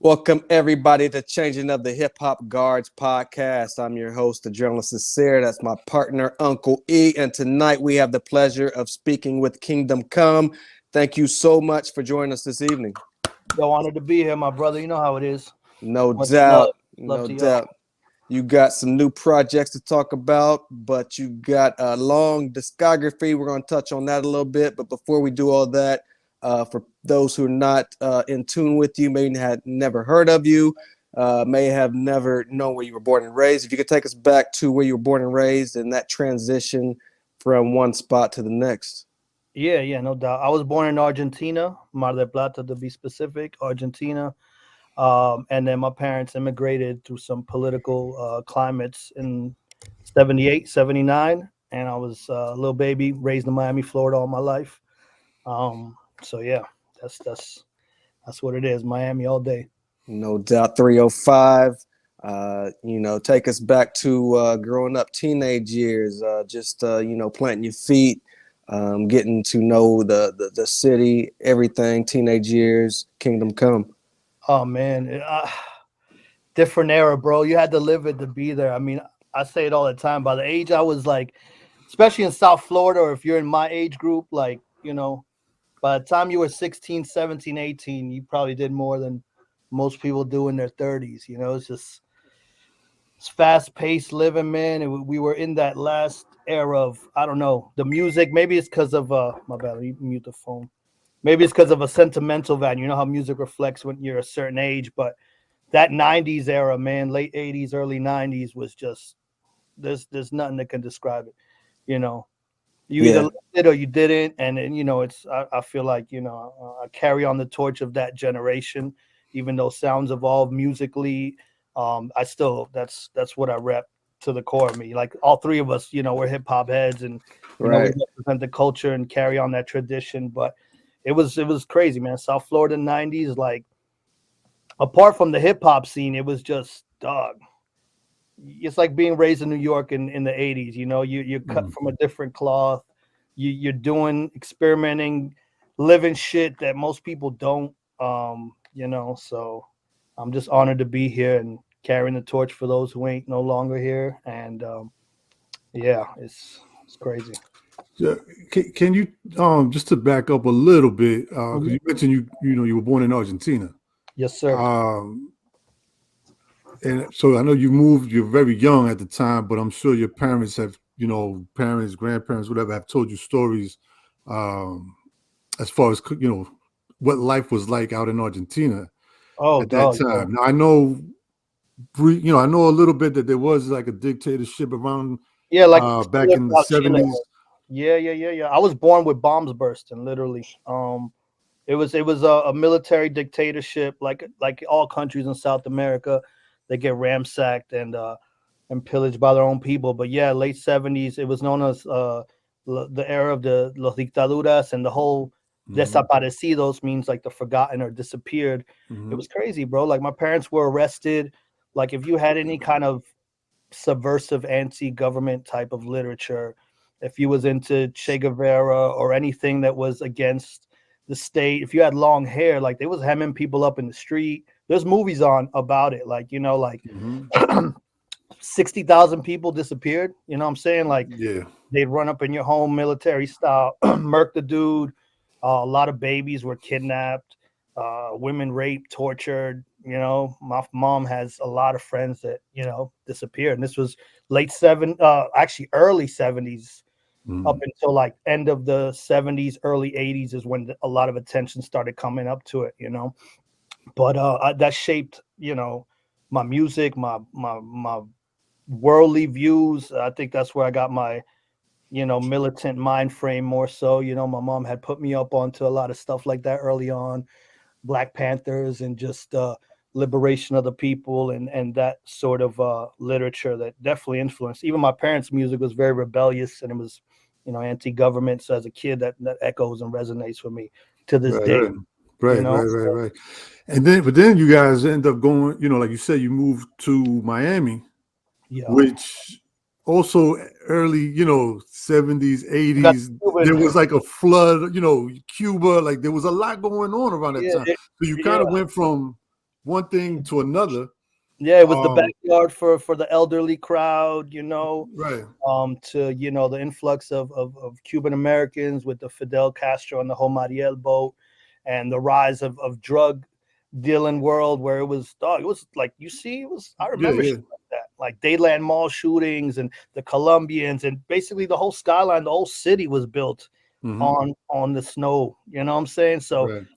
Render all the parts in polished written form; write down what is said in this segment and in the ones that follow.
Welcome everybody to Changing of the Hip Hop Guards podcast. I'm your host, the journalist Sincere. That's my partner, Uncle E. And tonight we have the pleasure of speaking with Kingdom Come. Thank you so much for joining us this evening. Yo, honored to be here, my brother. You know how it is. No Much doubt, love no to y'all. doubt. You got some new projects to talk about, but you got a long discography. We're going to touch on that a little bit. But before we do all that, for those who are not in tune with you, may had never heard of you, may have never known where you were born and raised. If you could take us back to where you were born and raised and that transition from one spot to the next. Yeah, no doubt. I was born in Argentina, Mar del Plata to be specific, Argentina. And then my parents immigrated through some political climates in 78, 79. And I was a little baby, raised in Miami, Florida all my life. So yeah, that's what it is. Miami all day. No doubt. 305. Take us back to growing up, teenage years, planting your feet, getting to know the city, everything, teenage years, Kingdom Come. Oh man, different era, bro. You had to live it to be there. I mean, I say it all the time. By the age I was like, especially in South Florida, or if you're in my age group, like, by the time you were 16, 17, 18, you probably did more than most people do in their 30s. It's fast-paced living, man. And we were in that last era of, I don't know, the music. Maybe it's because of my bad, let me mute the phone. Maybe it's because of a sentimental value. You know how music reflects when you're a certain age, but that 90s era, man, late 80s, early 90s was just, there's nothing that can describe it. You either loved it or you didn't. And then, I feel like, I carry on the torch of that generation, even though sounds evolve musically. I still, that's what I rep to the core of me. Like all three of us, we're hip hop heads and, we represent the culture and carry on that tradition. But it was crazy, man. South Florida 90s, like apart from the hip hop scene, it was just, dog. It's like being raised in New York in the 80s. You're cut from a different cloth. You're doing, experimenting, living shit that most people don't. So I'm just honored to be here and carrying the torch for those who ain't no longer here. And it's crazy. Yeah, can you just to back up a little bit, because you mentioned you were born in Argentina. Yes, sir. And so I know you moved, you're very young at the time, but I'm sure your parents have, parents, grandparents, whatever, have told you stories as far as, what life was like out in Argentina at that time. Yeah. Now, I know a little bit that there was like a dictatorship around back in the 70s. Yeah. I was born with bombs bursting, literally. It was a military dictatorship, like all countries in South America. They get ransacked and pillaged by their own people. But yeah, late 70s, it was known as the era of the los dictaduras, and the whole desaparecidos means like the forgotten or disappeared. It was crazy, bro. Like my parents were arrested. Like if you had any kind of subversive anti-government type of literature, if you was into Che Guevara or anything that was against the state, if you had long hair, like they was hemming people up in the street. There's movies on about it, like 60,000 people disappeared. You know what I'm saying? Like they'd run up in your home, military style, murk the dude. A lot of babies were kidnapped, women raped, tortured. My mom has a lot of friends that disappeared, and this was actually early 70s. Up until like end of the 70s, early 80s is when a lot of attention started coming up to it, But that shaped, my music, my worldly views. I think that's where I got my, militant mind frame more so. My mom had put me up onto a lot of stuff like that early on, Black Panthers and just liberation of the people and that sort of literature that definitely influenced. Even my parents' music was very rebellious, and it was, anti-government. So as a kid, that echoes and resonates with me to this day. Right. And then you guys end up going, like you said, you moved to Miami, which also early, 70s, 80s, there was like a flood, Cuba, like there was a lot going on around that time. So you kind of went from, one thing to another. Yeah, it was the backyard for the elderly crowd, you know. Right. To the influx of Cuban Americans with the Fidel Castro and the whole Mariel boat, and the rise of drug dealing world, where it was like, I remember shit like that, like Dayland Mall shootings and the Colombians, and basically the whole skyline, the whole city was built on the snow. You know what I'm saying? So right.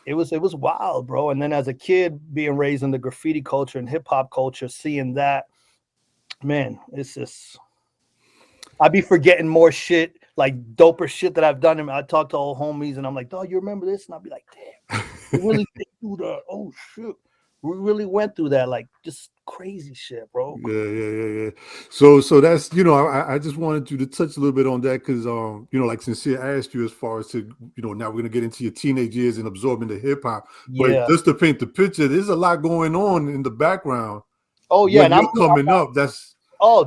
it was wild, bro. And then as a kid, being raised in the graffiti culture and hip hop culture, seeing that, man, it's just, I'd be forgetting more shit, like doper shit that I've done. And I talk to old homies and I'm like, "Dog, you remember this?" And I'll be like, "Damn, we really went through that. Oh shit, we really went through that. Like, just crazy shit, bro." Yeah. So that's, I just wanted you to touch a little bit on that because like Sincere asked you as far as to, now we're gonna get into your teenage years and absorbing the hip hop. Yeah. But just to paint the picture, there's a lot going on in the background. Oh yeah, when you're coming up. That's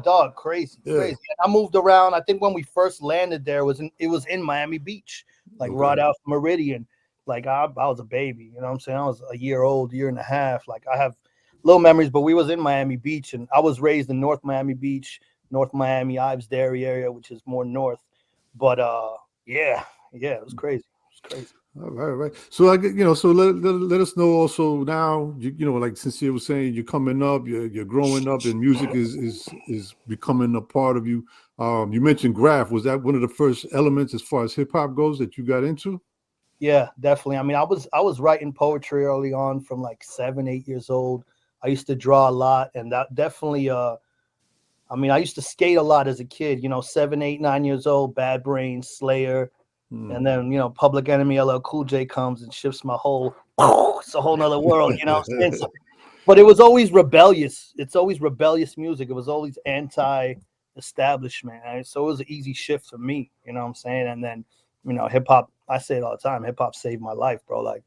dog, crazy. And I moved around. I think when we first landed there, it was in Miami Beach, like right out from Meridian. Like I was a baby, you know what I'm saying? I was a year old, year and a half. Like I have little memories, but we was in Miami Beach, and I was raised in North Miami Beach, North Miami, Ives Dairy area, which is more north. But yeah, it was crazy. All right. So so let us know also now. Like Sincere was saying, you're coming up, you're growing up, and music is becoming a part of you. You mentioned graph. Was that one of the first elements as far as hip hop goes that you got into? Yeah, definitely. I mean, I was writing poetry early on from like 7, 8 years old. I used to draw a lot, and that definitely. I mean, I used to skate a lot as a kid. 7, 8, 9 years old. Bad Brains, Slayer. And then, Public Enemy, LL Cool J comes and shifts my whole, it's a whole nother world, you know what I'm saying? So, but it was always rebellious. It's always rebellious music. It was always anti-establishment. Right? So it was an easy shift for me, you know what I'm saying? And then, hip hop, I say it all the time, hip hop saved my life, bro. Like,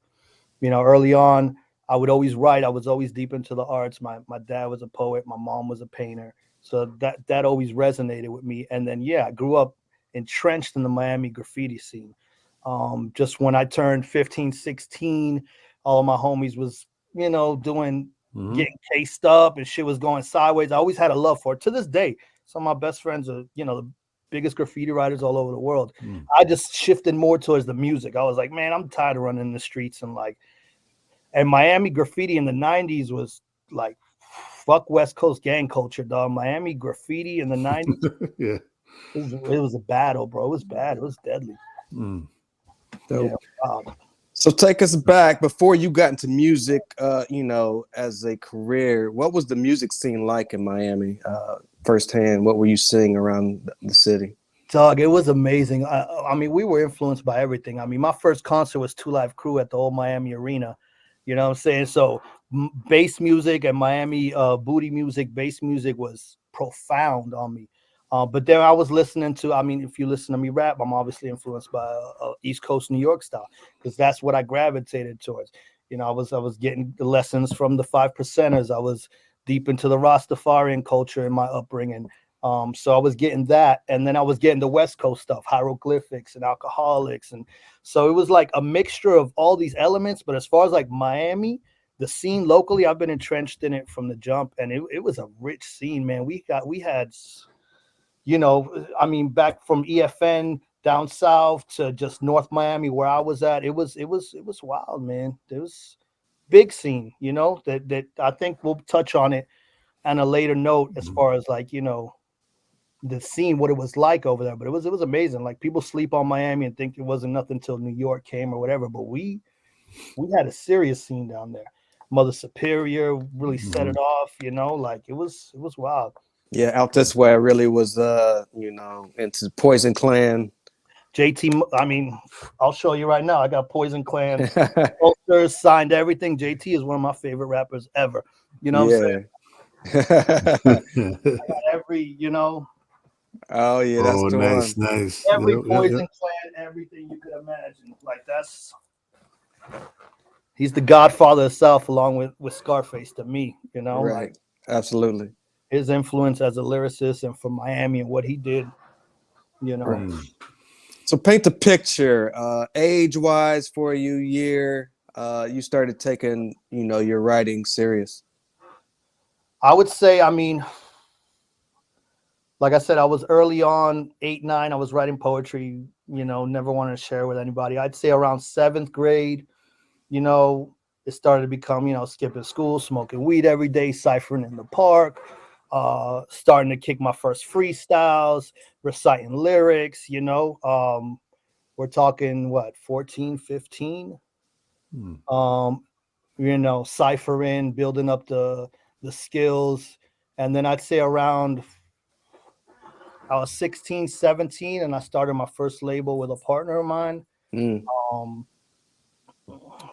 early on, I would always write. I was always deep into the arts. My dad was a poet. My mom was a painter. So that always resonated with me. And then, I grew up entrenched in the Miami graffiti scene. Just when I turned 15, 16, all of my homies was, doing, getting cased up and shit was going sideways. I always had a love for it. To this day, some of my best friends are, the biggest graffiti writers all over the world. I just shifted more towards the music. I was like, man, I'm tired of running in the streets and Miami graffiti in the 90s was like, fuck West Coast gang culture, dog. Miami graffiti in the 90s. Yeah. It was a battle, bro. It was bad. It was deadly. Yeah. So take us back before you got into music, as a career. What was the music scene like in Miami firsthand? What were you seeing around the city? Dog, it was amazing. I mean, we were influenced by everything. I mean, my first concert was 2 Live Crew at the old Miami Arena. You know what I'm saying? So bass music and Miami booty music, bass music was profound on me. But then I was listening to, I mean, if you listen to me rap, I'm obviously influenced by East Coast New York style, because that's what I gravitated towards. I was getting the lessons from the 5%ers. I was deep into the Rastafarian culture in my upbringing. So I was getting that, and then I was getting the West Coast stuff, hieroglyphics and alcoholics, and so it was like a mixture of all these elements. But as far as like Miami, the scene locally, I've been entrenched in it from the jump, and it was a rich scene, man. We had, I mean, back from EFN down south to just North Miami where I was at, it was wild, man. There was big scene, that I think we'll touch on it on a later note as far as like, the scene, what it was like over there. But it was amazing. Like, people sleep on Miami and think it wasn't nothing until New York came or whatever. But we had a serious scene down there. Mother Superior really set it off, like it was wild. Yeah, out this way I really was into Poison Clan. JT, I mean, I'll show you right now. I got Poison Clan posters, signed everything. JT is one of my favorite rappers ever. You know what I'm saying? I got every, Oh yeah, that's the nice, one. Nice. Every Poison Clan, everything you could imagine. Like, he's the godfather of South, along with Scarface to me, Right. Like, absolutely. His influence as a lyricist and from Miami and what he did, So paint the picture, age-wise for you, year, you started taking, your writing serious? I would say, I mean, like I said, I was early on, 8, 9. I was writing poetry. Never wanted to share with anybody. I'd say around 7th grade, you know, it started to become, skipping school, smoking weed every day, ciphering in the park, starting to kick my first freestyles, reciting lyrics. We're talking what, 14, 15. Ciphering, building up the skills. And then I'd say around I was 16, 17, and I started my first label with a partner of mine. Mm.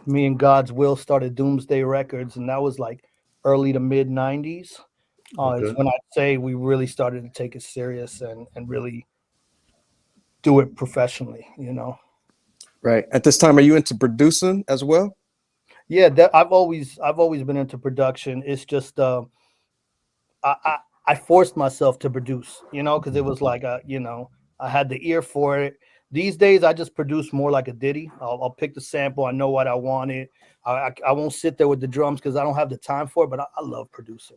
Me and God's Will started Doomsday Records, and that was like early to mid 90s. It's when I'd say we really started to take it serious and really do it professionally, Right. At this time, are you into producing as well? Yeah, I've always been into production. It's just I forced myself to produce, because it was like I had the ear for it. These days, I just produce more like a ditty. I'll pick the sample. I know what I want it. I won't sit there with the drums because I don't have the time for it. But I love producing.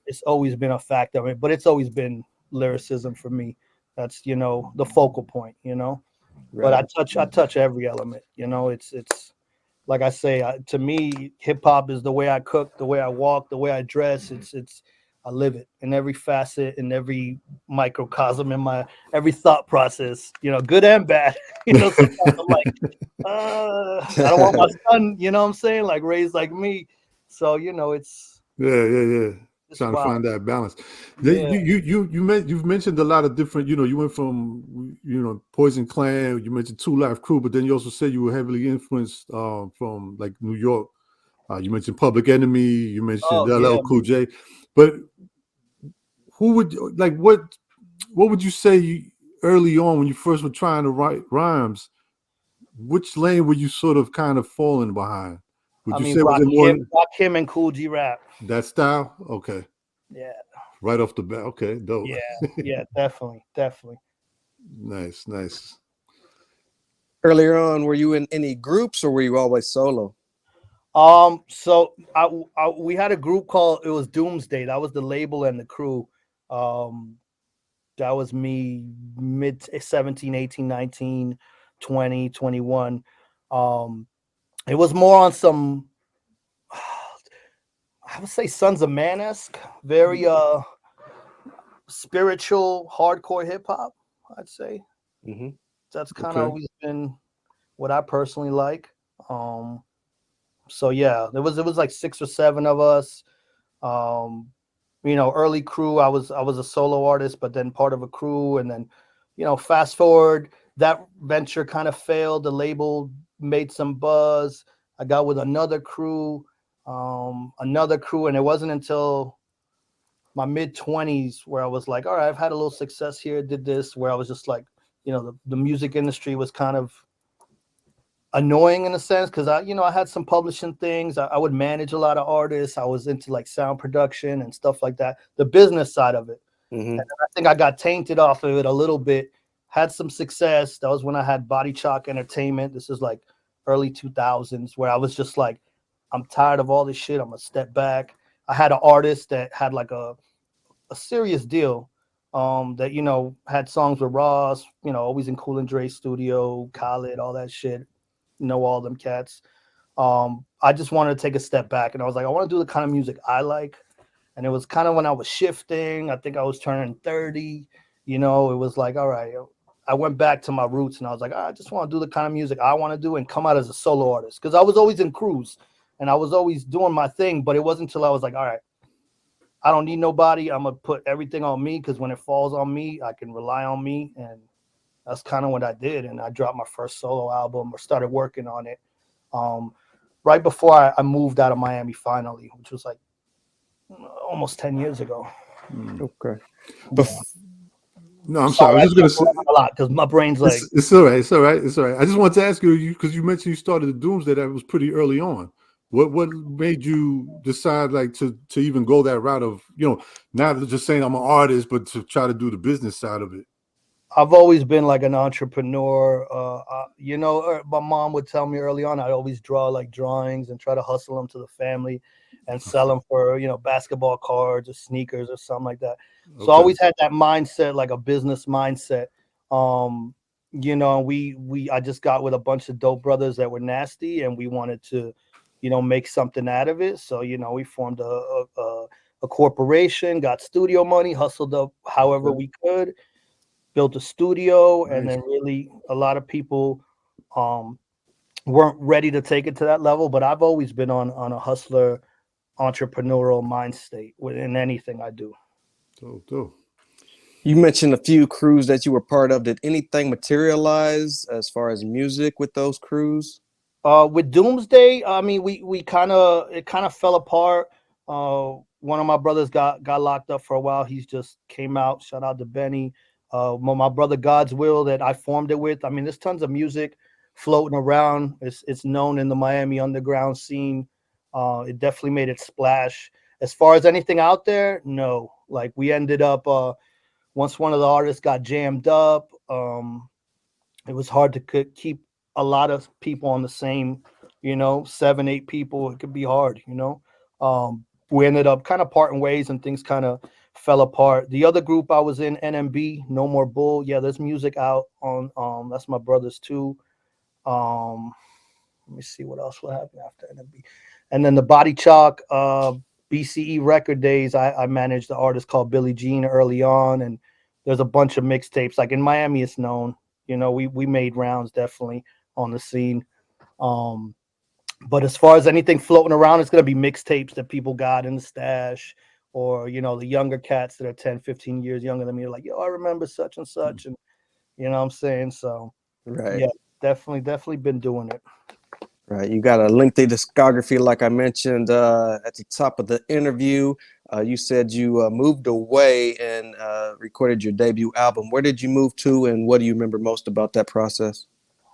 It's always been a factor of it, but it's always been lyricism for me. That's the focal point. Right. But I touch every element. It's like I say, to me, hip hop is the way I cook, the way I walk, the way I dress. It's I live it in every facet, in every microcosm, in my every thought process. Good and bad. Sometimes I'm like, I don't want my son. What I'm saying, like raised like me. So it's Yeah. it's Trying to wild. find that balance. Yeah. You've mentioned a lot of different. You went from Poison Clan. You mentioned Two Live Crew, but then you also said you were heavily influenced from like New York. You mentioned Public Enemy. You mentioned Oh yeah. LL Cool J. But who would like what would you say early on when you first were trying to write rhymes? Which lane were you sort of kind of falling behind? Would I you mean, say was it more Rakim and Cool G Rap. that style? Okay, Yeah. right off the bat. Okay, dope. Yeah. Definitely. Nice. Earlier on, were you in any groups or were you always solo? So we had a group called, it was Doomsday. That was the label and the crew. That was me mid 17, 18, 19, 20, 21. It was more on some, I would say Sons of Man-esque, very spiritual, hardcore hip hop, I'd say. Mm-hmm. That's kind of Okay. always been what I personally like. So yeah, it was like 6 or 7 of us. Early crew, I was a solo artist, but then part of a crew, and then fast forward, that venture kind of failed. The label made some buzz. I got with another crew, and it wasn't until my mid 20s where I was like, all right, I've had a little success here, did this, where I was just like, the music industry was kind of annoying in a sense, because I had some publishing things. I would manage a lot of artists. I was into like sound production and stuff like that, the business side of it. Mm-hmm. And I think I got tainted off of it a little bit. Had some success. That was when I had Body Chalk Entertainment. This is like early 2000s, where I was just like, I'm tired of all this shit. I'm gonna step back. I had an artist that had like a serious deal, that had songs with Ross, always in Cool and Dre studio, Khaled, all that shit. All them cats. I just wanted to take a step back, and I was like, I want to do the kind of music I like. And it was kind of when I was shifting. I think I was turning 30. It was like, all right. I went back to my roots, and I was like, I just want to do the kind of music I want to do and come out as a solo artist, because I was always in crews and I was always doing my thing. But it wasn't until I was like, all right, I don't need nobody. I'm gonna put everything on me, because when it falls on me, I can rely on me. And that's kind of what I did. And I dropped my first solo album, or started working on it, right before I moved out of Miami finally, which was like almost 10 years ago. Okay. No, I'm sorry. I Sorry, was I just gonna jump say around a lot because my brain's like, it's all right. It's all right. It's all right. I just wanted to ask you because you mentioned you started the Doomsday. That was pretty early on. What made you decide like to even go that route of not just saying I'm an artist, but to try to do the business side of it? I've always been like an entrepreneur. My mom would tell me early on, I always draw like drawings and try to hustle them to the family and sell them for, basketball cards or sneakers or something like that. So I Okay. always had that mindset, like a business mindset. Um, I just got with a bunch of dope brothers that were nasty and we wanted to, make something out of it. So, we formed a corporation, got studio money, hustled up however Okay. we could, built a studio, and Nice. then really a lot of people um, weren't ready to take it to that level. But I've always been on a hustler, entrepreneurial mind state within anything I do. Dope, dope. You mentioned a few crews that you were part of. Did anything materialize as far as music with those crews? With Doomsday, I mean, we kind of fell apart. One of my brothers got locked up for a while. He's just came out. Shout out to Benny. My brother God's Will that I formed it with. I mean, there's tons of music floating around. It's known in the Miami underground scene. It definitely made it splash. As far as anything out there, no. Like we ended up once one of the artists got jammed up. It was hard to keep a lot of people on the same, 7, 8 people. It could be hard. We ended up kind of parting ways and things kind of fell apart. The other group I was in, NMB, No More Bull. Yeah, there's music out on that's my brother's too. Um Let me see what else will happen after NMB. And then the Body Chalk BCE record days, I managed the artist called Billie Jean early on, and there's a bunch of mixtapes. Like in Miami, it's known. We made rounds definitely on the scene. Um, but as far as anything floating around, it's gonna be mixtapes that people got in the stash, or the younger cats that are 10, 15 years younger than me are like, yo, I remember such and such, and you know what I'm saying? So Right. yeah, definitely been doing it. Right. You got a lengthy discography, like I mentioned at the top of the interview. You said you moved away and recorded your debut album. Where did you move to, and what do you remember most about that process?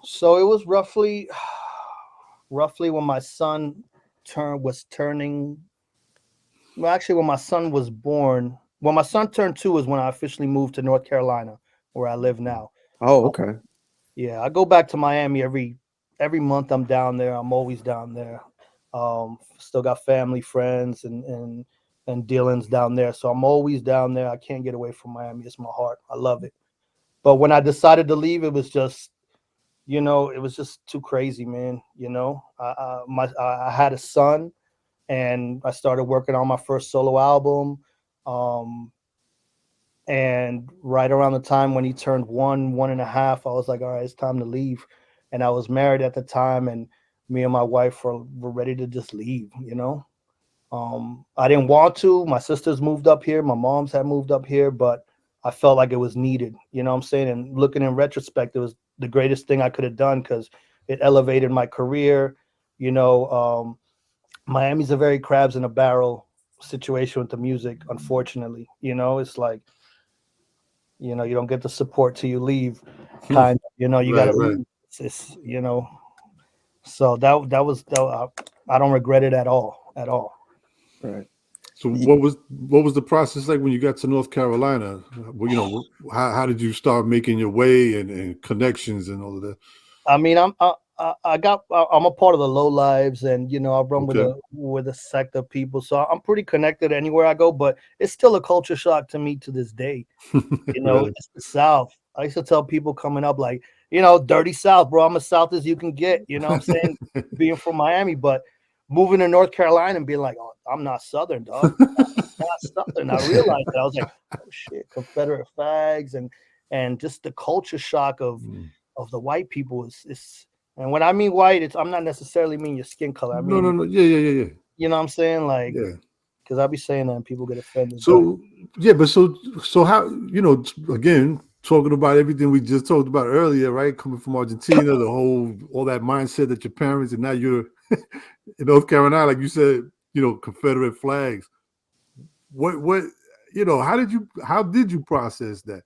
So it was roughly when my son turning. Well, actually, when my son was born, when my son turned 2 is when I officially moved to North Carolina, where I live now. Oh, Uh, okay. yeah, I go back to Miami every month. I'm down there. I'm always down there. Still got family, friends, and dealings down there. So I'm always down there. I can't get away from Miami. It's my heart. I love it. But when I decided to leave, it was just it was just too crazy, man. I had a son, and I started working on my first solo album. Um, and right around the time when he turned 1.5, I was like, all right, it's time to leave. And I was married at the time, and me and my wife were ready to just leave. I didn't want to. My sisters moved up here, my mom's had moved up here, but I felt like it was needed. You know what I'm saying? And looking in retrospect, it was the greatest thing I could have done because it elevated my career. You know, Miami's a very crabs in a barrel situation with the music, unfortunately. It's like, you don't get the support till you leave, kind of, you got Right, to right. leave. So I don't regret it at all, at all. Right. So what was the process like when you got to North Carolina? Well, how did you start making your way and connections and all of that? I mean, I'm a part of the low lives, and I run with Okay. a sect of people, so I'm pretty connected anywhere I go. But it's still a culture shock to me to this day. Really? It's the South. I used to tell people coming up, like, dirty South, bro. I'm as South as you can get. You know what I'm saying? Being from Miami, but moving to North Carolina and being like, oh, I'm not Southern, dog. Not Southern. I realized that. I was like, oh shit, Confederate flags and just the culture shock Mm. of the white people is. And when I mean white, I'm not necessarily mean your skin color. I No, no, mean, no. Yeah, yeah, yeah, yeah. you know what I'm saying? Like, Yeah. because I be saying that and people get offended, but So yeah, but so how again talking about everything we just talked about earlier, right? Coming from Argentina, all that mindset that your parents and now you're in North Carolina, like you said, Confederate flags. What how did you process that?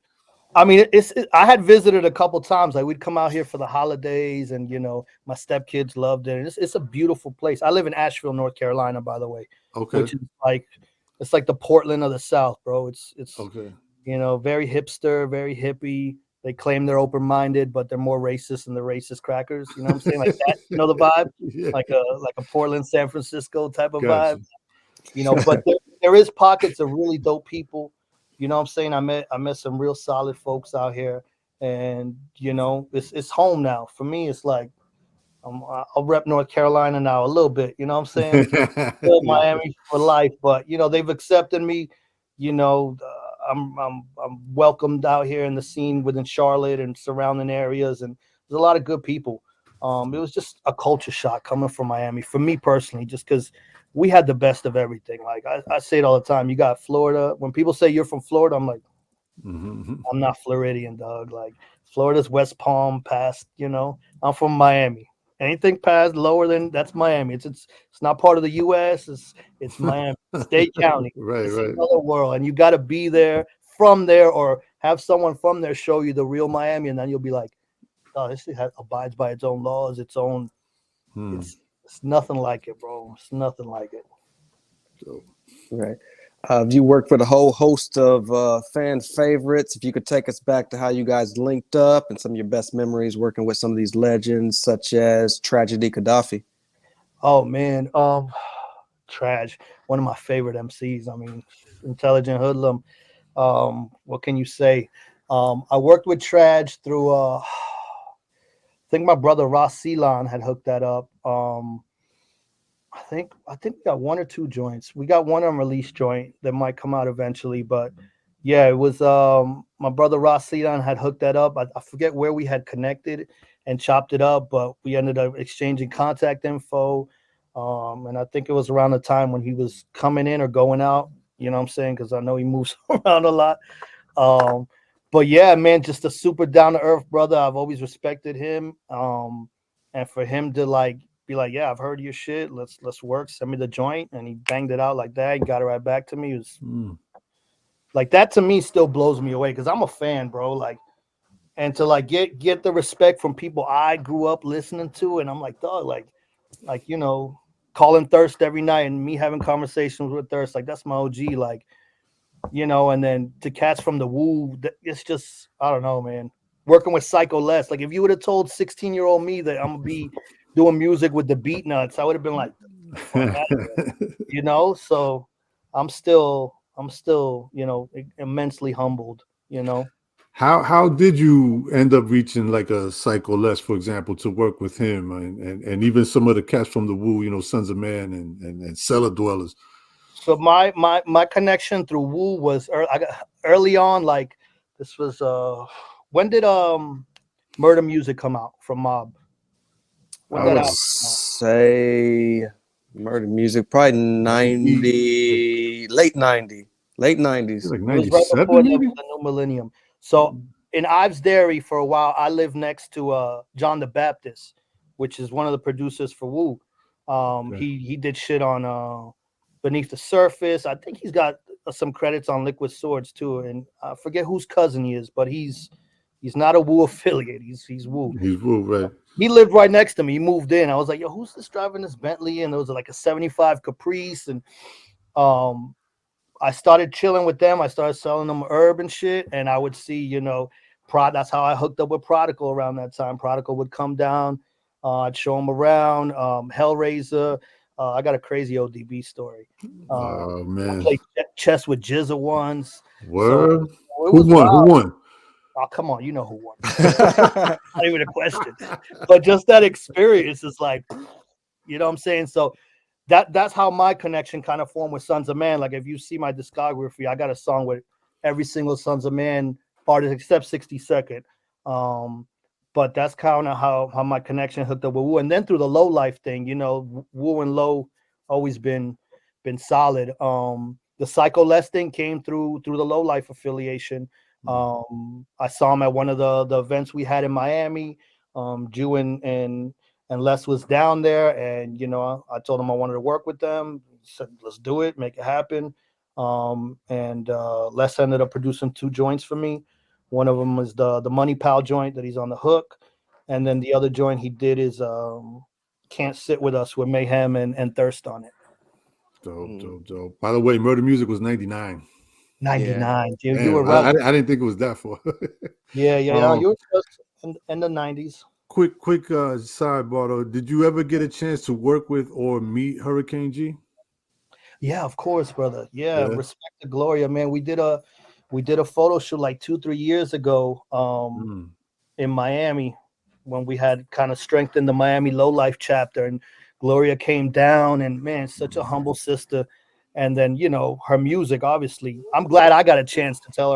I mean, I had visited a couple times. Like we'd come out here for the holidays, and my stepkids loved it. And it's a beautiful place. I live in Asheville, North Carolina, by the way, Okay, which is like it's like the Portland of the South, bro. It's okay, very hipster, very hippie. They claim they're open-minded, but they're more racist than the racist crackers. You know what I'm saying? Like that, you know the vibe? Yeah. Like a Portland, San Francisco type of Gotcha. vibe. You know, but there is pockets of really dope people. You know what I'm saying? I met some real solid folks out here. And you know, it's home now. For me, it's like I'll rep North Carolina now a little bit, you know what I'm saying? Still Yeah. Miami for life, but you know, they've accepted me. You know, I'm welcomed out here in the scene within Charlotte and surrounding areas, and there's a lot of good people. It was just a culture shock coming from Miami for me personally, just because we had the best of everything. Like I say it all the time. You got Florida. When people say you're from Florida, I'm like, Mhm. I'm not Floridian, dog. Like Florida's West Palm past, you know. I'm from Miami. Anything past lower than that's Miami. It's not part of the US. It's Miami. State County. Right, It's right. another world. And you gotta be there from there or have someone from there show you the real Miami, and then you'll be like, oh, this thing abides by its own laws, its own Hmm. it's nothing like it, bro. It's nothing like it. So, Right. You worked with a whole host of fan favorites. If you could take us back to how you guys linked up and some of your best memories working with some of these legends, such as Tragedy Gaddafi. Oh man, Trash, one of my favorite MCs. I mean, intelligent hoodlum. What can you say? I worked with Traj through I think my brother Ross Ceylon had hooked that up. I think we got one or two joints. We got one unreleased joint that might come out eventually, but yeah, it was my brother Ross Ceylon had hooked that up. I forget where we had connected and chopped it up, but we ended up exchanging contact info. And I think it was around the time when he was coming in or going out. You know what I'm saying? Because I know he moves around a lot. Um, but yeah, man, just a super down to earth brother. I've always respected him. And for him to like be like, yeah, I've heard your shit. Let's work. Send me the joint, and he banged it out like that. He got it right back to me. It was like that to me still blows me away because I'm a fan, bro. Like, and to like get the respect from people I grew up listening to, and I'm like, dog, like you know, calling Thirst every night and me having conversations with Thirst, like that's my OG. Like, you know, and then to cats from the Woo, it's just I don't know, man. Working with Psycho Les, like if you would have told 16-year-old me that I'm gonna be doing music with the Beat Nuts, I would have been like, fuck out of here, you know. So I'm still, you know, immensely humbled, you know. how did you end up reaching like a Psycho Les, for example, to work with him and even some of the cats from the Woo, you know, Sons of Man and Cellar Dwellers? So my connection through Woo was I got early on. Like this was when did Murder Music come out from Mob? When I that would album come out? say Murder Music, probably 90, 90, late 90, late I feel 90s. like It was right before 97 maybe. the new millennium. So in Ives Dairy for a while, I lived next to John the Baptist, which is one of the producers for Woo. Okay. He did shit on Beneath the Surface. I think he's got some credits on Liquid Swords too, and I forget whose cousin he is, but he's not a Woo affiliate. He's Woo. He's Woo, right? He lived right next to me. He moved in. I was like, yo, who's this driving this Bentley? And there was like a 75 Caprice, and um I started chilling with them. I started selling them herb and shit. And I would see, you know, that's how I hooked up with Prodigal around that time. Prodigal would come down. I'd show him around. Hellraiser. I got a crazy ODB story. Oh I man, played chess with Jizza once. So word. it Who was won? Who wild. won? Oh, come on. You know who won. Not even a question. But just that experience is like, you know what I'm saying? So that's how my connection kind of formed with Sons of Man. Like if you see my discography, I got a song with every single Sons of Man artist except 60 Second. But that's kind of how my connection hooked up with Wu. And then through the Low Life thing, you know, Wu and Low always been solid. The Psycho Les thing came through the Low Life affiliation. I saw him at one of the events we had in Miami. Jew and Les was down there, and you know, I told him I wanted to work with them. He said, "Let's do it, make it happen." And Les ended up producing two joints for me. One of them was the Money Pal joint that he's on the hook, and then the other joint he did is "Can't Sit with Us" with Mayhem and Thirst on it. Dope, dope, dope. By the way, Murder Music was 99. 99. You Damn, were right. I didn't think it was that far. Yeah. um, You were just in the 90s. quick sidebar though. Did you ever get a chance to work with or meet Hurricane G? Yeah, of course, brother. Yeah, Yeah. respect to Gloria, man. We did a photo shoot like 2-3 years ago Mm. in Miami when we had kind of strengthened the Miami Low Life chapter, and Gloria came down, and man, such a humble sister. And then her music, obviously. I'm glad I got a chance to tell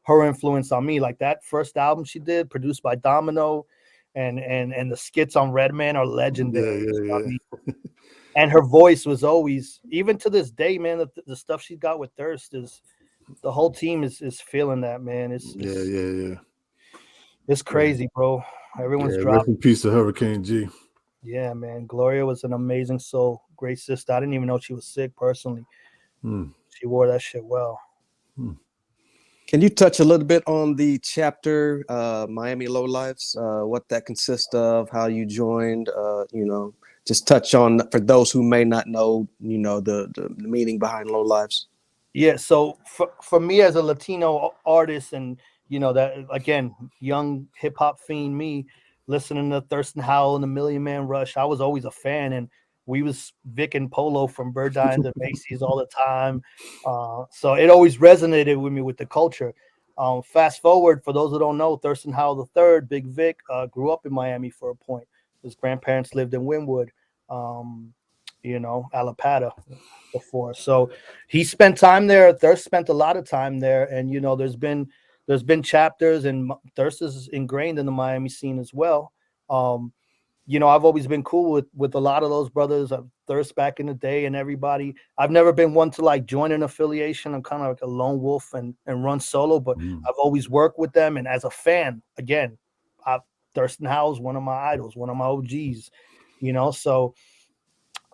her influence on me. Like that first album she did, produced by Domino, and the skits on Redman are Yeah, legendary. I yeah, mean, yeah. and her voice was always, even to this day, man. The stuff she got with Thirst is, the whole team is feeling that, man. It's Yeah, it's yeah, yeah. it's Yeah. crazy, bro. Everyone's Yeah, rest dropping. in peace to Hurricane G. Yeah, man. Gloria was an amazing soul, great sister. I didn't even know she was sick personally. Mm. She wore that shit well. Mm. Can you touch a little bit on the chapter, Miami Lowlifes, what that consists of, how you joined, just touch on, for those who may not know, the meaning behind Lowlifes. Yeah, so for me as a Latino artist, and that again, young hip hop fiend me, listening to Thurston Howell and the Million Man Rush, I was always a fan, and we was Vic and Polo from Bird Dines and Macy's all the time. So it always resonated with me with the culture. Fast forward, for those who don't know, Thurston Howell the third, Big Vic, grew up in Miami for a point. His grandparents lived in Wynwood, Alapata before. So he spent time there. Thirst spent a lot of time there, and there's been chapters, and Thirst is ingrained in the Miami scene as well. I've always been cool with a lot of those brothers. Thirst back in the day, and everybody. I've never been one to like join an affiliation. I'm kind of like a lone wolf and run solo, but Mm. I've always worked with them. And as a fan, again, Thurston Howell's one of my idols, one of my OGs. So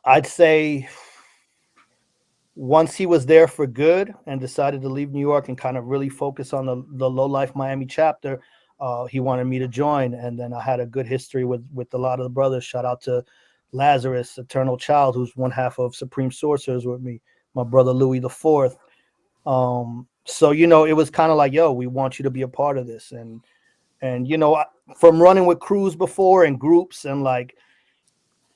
I'd say once he was there for good and decided to leave New York and kind of really focus on the Low Life Miami chapter, he wanted me to join. And then I had a good history with a lot of the brothers. Shout out to Lazarus, Eternal Child, who's one half of Supreme Sorcerers with me, my brother Louis the Fourth. So it was kind of like, yo, we want you to be a part of this. And from running with crews before and groups, and like,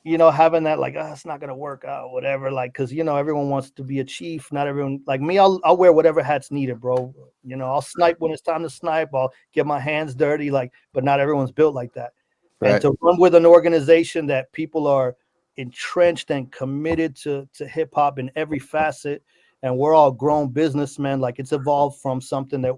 having that like, it's not gonna work out, whatever. Like, because everyone wants to be a chief. Not everyone like me. I'll wear whatever hat's needed, bro. I'll snipe when it's time to snipe. I'll get my hands dirty, like, but not everyone's built like that. And Right. to run with an organization that people are entrenched and committed to hip hop in every facet, and we're all grown businessmen. Like, it's evolved from something that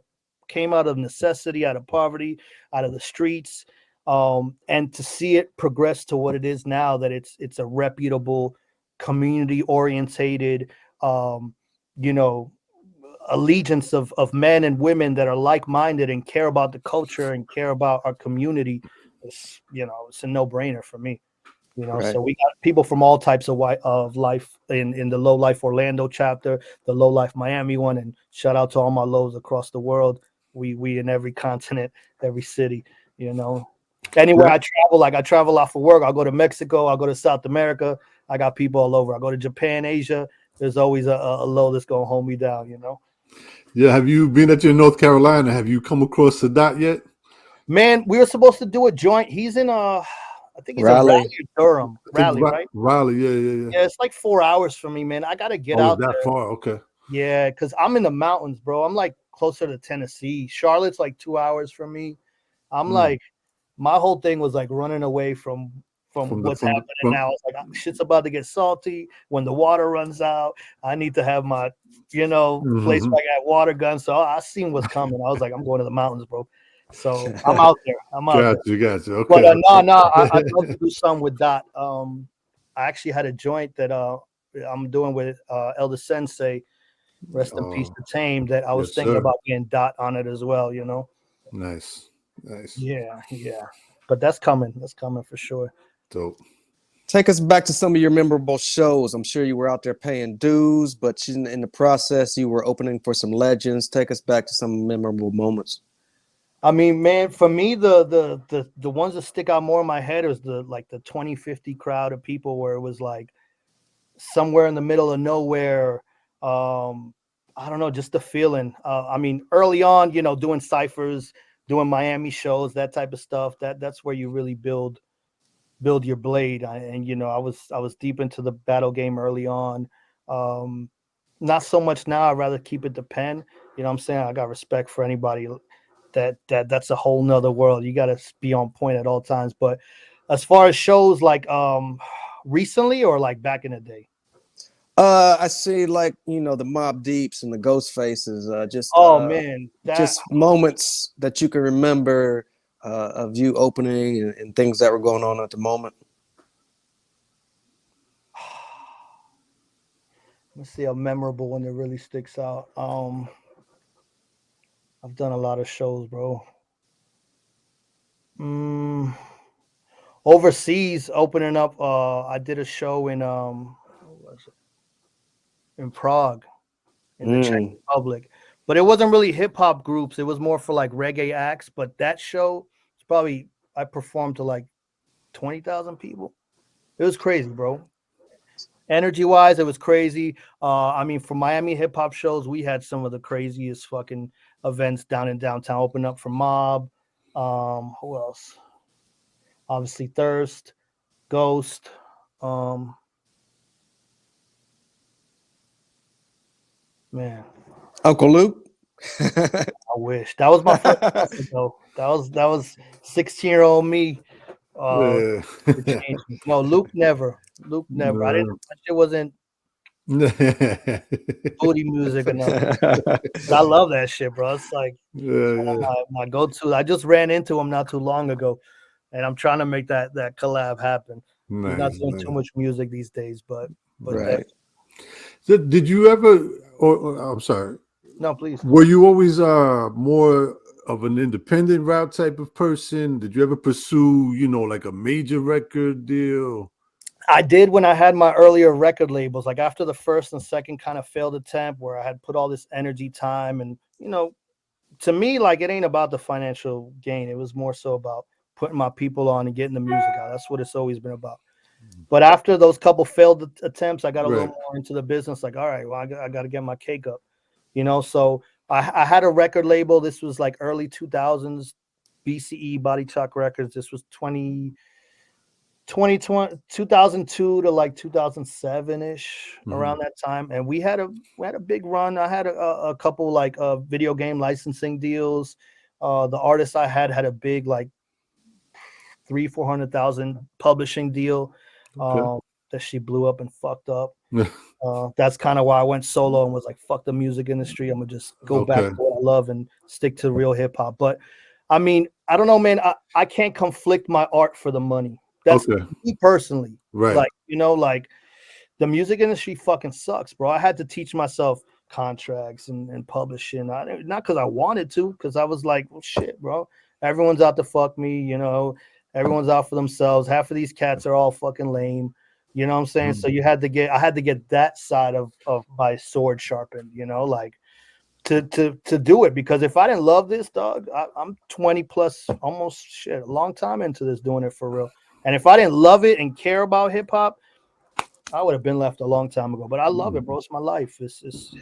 came out of necessity, out of poverty, out of the streets, and to see it progress to what it is now, that it's a reputable, community orientated, you know allegiance of men and women that are like-minded and care about the culture and care about our community. It's a no-brainer for me. Right. So we got people from all types of life in the Low Life Orlando chapter, the Low Life Miami one, and shout out to all my lows across the world. We in every continent, every city, anywhere Yeah. I travel. Like, I travel a lot for work. I'll go to Mexico, I'll go to South America. I got people all over. I go to Japan, Asia. There's always a low that's gonna hold me down. Yeah. Have you been at your North Carolina? Have you come across Sadat yet? Man, we were supposed to do a joint. He's in I think he's in Raleigh Raleigh. or Durham. I think Raleigh, right? Raleigh. Yeah, yeah, yeah. Yeah, it's like 4 hours from me, man. I gotta get Oh, it's out that there. far? Okay. Yeah, because I'm in the mountains, bro. I'm like closer to Tennessee. Charlotte's like 2 hours from me. I'm Mm. like, my whole thing was like running away from From the what's happening now. It's like, shit's about to get salty. When the water runs out, I need to have my, place Mhm. where I got water guns. So I seen what's coming. I was like, I'm going to the mountains, bro. So I'm out there. I'm out there. Gotcha. But Okay. no, I'd love to do something with Dot. I actually had a joint that I'm doing with Elder Sensei. Rest in peace Oh, to Tame. That I was yes, thinking sir. about getting Dot on it as well. Nice. Nice. Yeah, yeah. But that's coming. That's coming for sure. Dope. Take us back to some of your memorable shows. I'm sure you were out there paying dues, but in the process, you were opening for some legends. Take us back to some memorable moments. I mean, man, for me, the ones that stick out more in my head is the 2050 crowd of people, where it was like somewhere in the middle of nowhere. I don't know, just the feeling. I mean, early on, you know, doing ciphers, doing Miami shows, that type of stuff. That's where you really build your blade. And you know, I was deep into the battle game early on. Um, Not so much now. I'd rather keep it to pen. You know what I'm saying? I got respect for anybody that's a whole nother world. You got to be on point at all times. But as far as shows like recently or like back in the day. I see, like, you know, the Mob Deeps and the Ghost Faces, Oh man, that just moments that you can remember of you opening and things that were going on at the moment. let's see a memorable one that really sticks out. I've done a lot of shows, bro. Mm, Overseas opening up. I did a show in what was it? In Prague, in the Czech Mm. Republic, but it wasn't really hip hop groups. It was more for like reggae acts. But that show, it's probably I performed to like 20,000 people. It was crazy, bro. Energy wise, it was crazy. I mean, for Miami hip hop shows, we had some of the craziest fucking events down in downtown. Open up for Mob. Who else? Obviously, Thirst, Ghost. Um, Man, Uncle Luke. I wish that was my first lesson, though. That was 16-year-old me. Yeah. To change me. No, Luke never. Luke never. I didn't. No. That shit wasn't Yeah, booty music enough. But I love that shit, bro. It's like one of yeah. my go-to. I just ran into him not too long ago, and I'm trying to make that collab happen. He's not Nice, doing too nice. much music these days, but Right. So did you ever, I'm sorry, no, please. were you always more of an independent route type of person? Did you ever pursue, you know, like a major record deal? I did when I had my earlier record labels, like after the first and second kind of failed attempt where I had put all this energy, time, and you know, to me, like it ain't about the financial gain. It was more so about putting my people on and getting the music out. That's what it's always been about. But after those couple failed attempts, I got a little Right. more into the business. Like, all right, well, I got to get my cake up, you know. So I had a record label. This was like early 2000s, BCE Body Chalk Records. This was 2002 to like 2007 ish, around that time. And we had a big run. I had a couple like video game licensing deals. The artist I had a big like 400,000 publishing deal Okay. that she blew up and fucked up. That's kind of why I went solo and was like, fuck the music industry. I'm gonna just go back Okay. to what I love and stick to real hip hop. But I mean, I don't know, man. I can't conflict my art for the money. That's Okay. me personally. Right. Like, you know, like the music industry fucking sucks, bro. I had to teach myself contracts and publishing. Not because I wanted to, because I was like, well, shit, bro. Everyone's out to fuck me, you know. Everyone's out for themselves. Half of these cats are all fucking lame. You know what I'm saying? So I had to get that side of my sword sharpened, you know, like to do it. Because if I didn't love this, dog, I'm 20 plus, almost shit, a long time into this, doing it for real. And if I didn't love it and care about hip hop, I would have been left a long time ago. But I love it, bro. It's my life. It's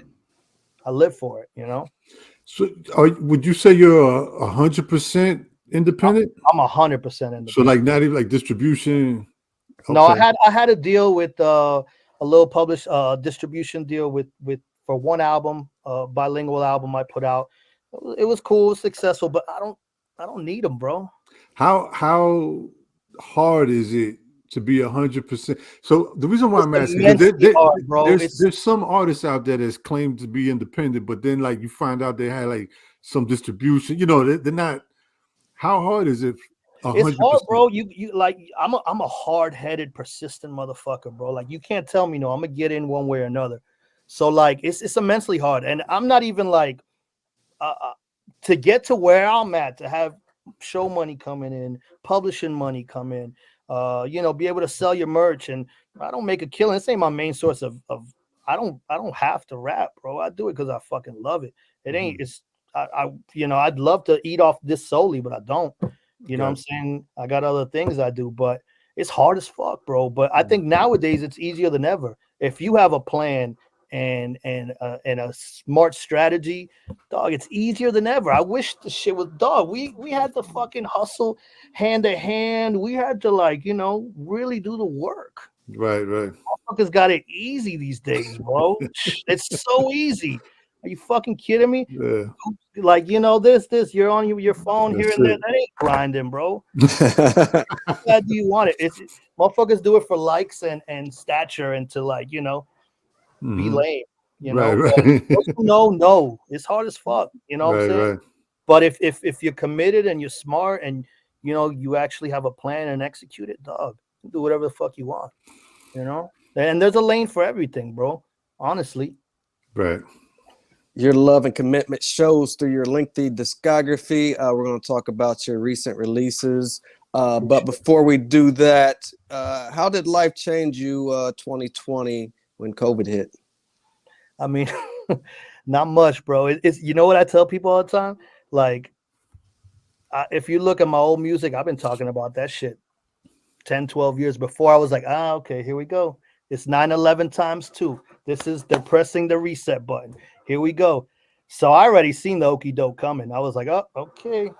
I live for it, you know. So would you say you're 100% independent? I'm 100% So independent. like not even like distribution. No, Okay. I had a deal with a little published distribution deal with for one album, bilingual album I put out. It was cool, successful, but I don't need them, bro. How hard is it to be 100%? So the reason why It's I'm asking, because immensely hard, bro. there's some artists out there that's claimed to be independent, but then like you find out they had like some distribution. You know, they're not. How hard is it? It's hard, 100%. bro. You like I'm a hard-headed, persistent motherfucker, bro. Like you can't tell me no. I'm gonna get in one way or another. So like it's immensely hard, and I'm not even like to get to where I'm at, to have show money coming in, publishing money come in, you know, be able to sell your merch. And I don't make a killing. This ain't my main source of I don't have to rap, bro. I do it because I fucking love it. It ain't it's I you know, I'd love to eat off this solely, but I don't. You know what I'm Gotcha. saying? I got other things I do, but it's hard as fuck, bro. But I think nowadays it's easier than ever. If you have a plan and a smart strategy, dog, it's easier than ever. I wish the shit was, dog. We had to fucking hustle hand to hand. We had to, like, really do the work. Right. Motherfuckers got it easy these days, bro. It's so easy. Are you fucking kidding me? Yeah. Like, this, you're on your phone here That's and there. it. That ain't grinding, bro. How bad do you want it? Motherfuckers do it for likes and stature and to, like, be Mhm. lame, Right. But those who know, it's hard as fuck. You know what I'm saying? Right. But if you're committed and you're smart and you actually have a plan and execute it, dog, do whatever the fuck you want. And there's a lane for everything, bro. Honestly. Right. Your love and commitment shows through your lengthy discography. We're going to talk about your recent releases. But before we do that, how did life change you 2020 when COVID hit? I mean, not much, bro. It's what I tell people all the time? Like, if you look at my old music, I've been talking about that shit 10, 12 years before. I was like, okay, here we go. It's 9/11 times 2. They're pressing the reset button. Here we go. So I already seen the okey doke coming. I was like, oh, okay.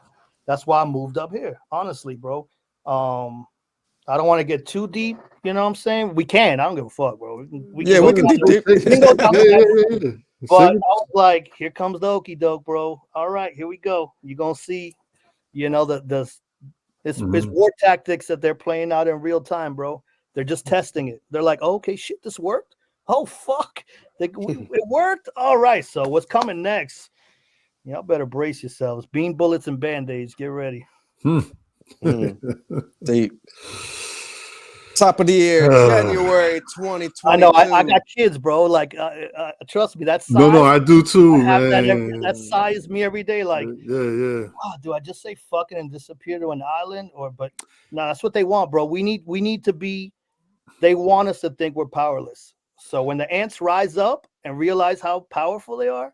That's why I moved up here. Honestly, bro. I don't want to get too deep. You know what I'm saying? We can. I don't give a fuck, bro. We can Yeah, go we down can dig deep. we can go down the Yeah. but I was like, here comes the okey doke, bro. All right, here we go. You're gonna see, it's war tactics that they're playing out in real time, bro. They're just testing it. They're like, oh, okay, shit, this worked. Oh fuck, it worked. All right, so what's coming next? Y'all better brace yourselves. Bean bullets and band-aids. Get ready. Deep. Top of the year, January 2022. I know. I got kids, bro. Like, trust me, that size. No, I do too, I have man. that size me every day. Like, yeah. oh, do I just say fucking and disappear to an island? But no, that's what they want, bro. We need to be. They want us to think we're powerless. So when the ants rise up and realize how powerful they are,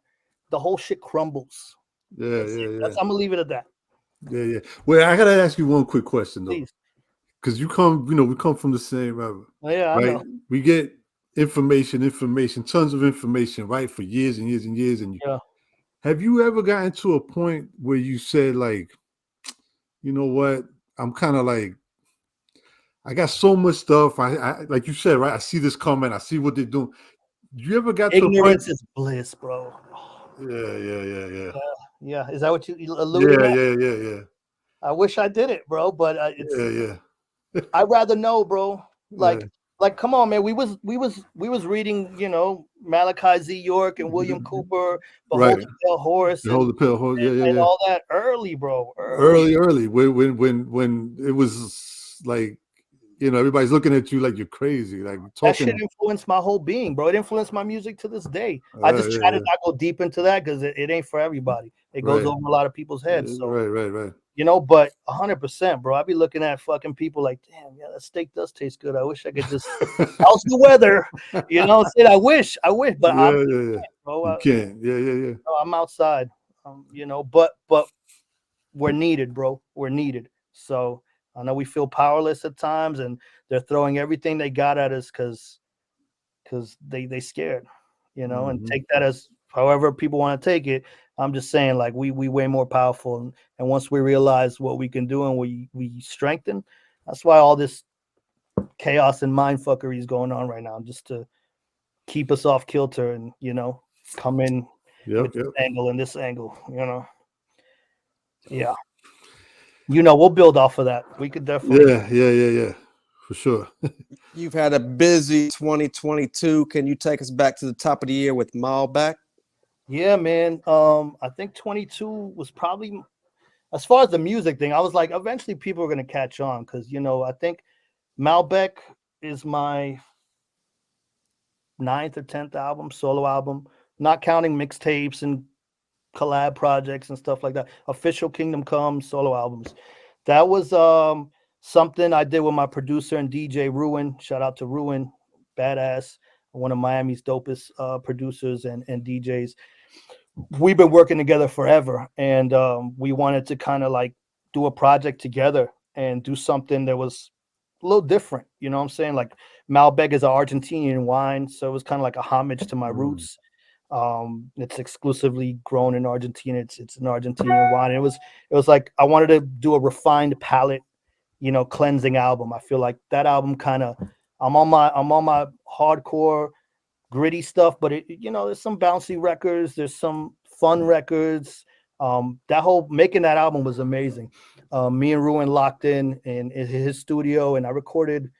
the whole shit crumbles. Yeah. I'm gonna leave it at that. Yeah. Well, I gotta ask you one quick question though, Please. because we come from the same river, Yeah, I right? know. We get information, tons of information, right, for years and years and years. And have you ever gotten to a point where you said, like, you know what, I'm kind of like, I got so much stuff. I like you said, right? I see this comment. I see what they're doing. You ever got to a point? Ignorance is bliss, bro. Yeah. Yeah. Is that what you alluding at? Yeah. I wish I did it, bro, but it's. Yeah. I'd rather know, bro. Yeah. Like, come on, man. We was reading, Malachi Z. York and William Cooper, Behold the Pale Horse, Behold the Pale Horse, and all that early, bro. Early. When it was like, everybody's looking at you like you're crazy, like That talking. shit influenced my whole being, bro. It influenced my music to this day. I just try to not go deep into that because it ain't for everybody. It goes over a lot of people's heads. So Right. But 100%, bro. I be looking at fucking people like, damn, yeah, that steak does taste good. I wish I could just. How's the weather? I wish, but yeah. bro. You can't. Yeah. I'm outside. But we're needed, bro. We're needed. So I know we feel powerless at times, and they're throwing everything they got at us because they scared, and take that as however people want to take it. I'm just saying, like, we way more powerful, and once we realize what we can do and we strengthen, that's why all this chaos and mind fuckery is going on right now, just to keep us off kilter and come in with this angle and this angle, yeah. We'll build off of that. We could definitely. Yeah. For sure. You've had a busy 2022. Can you take us back to the top of the year with Malbec? Yeah, man. I think 22 was probably, as far as the music thing, I was like, eventually people are gonna catch on because I think Malbec is my 9th or 10th album, solo album, not counting mixtapes and collab projects and stuff like that. Official Kingdom Come solo albums. That was something I did with my producer and DJ Ruin. Shout out to Ruin, badass, one of Miami's dopest producers and DJs. We've been working together forever, and we wanted to kind of like do a project together and do something that was a little different. You know what I'm saying? Like Malbec is an Argentinian wine, so it was kind of like a homage to my roots. It's exclusively grown in Argentina. It's an Argentinian wine. It was like I wanted to do a refined palate, cleansing album. I feel like that album kind of I'm on my hardcore gritty stuff, but there's some bouncy records, there's some fun records. That whole making that album was amazing. Me and Ruin locked in his studio, and I recorded,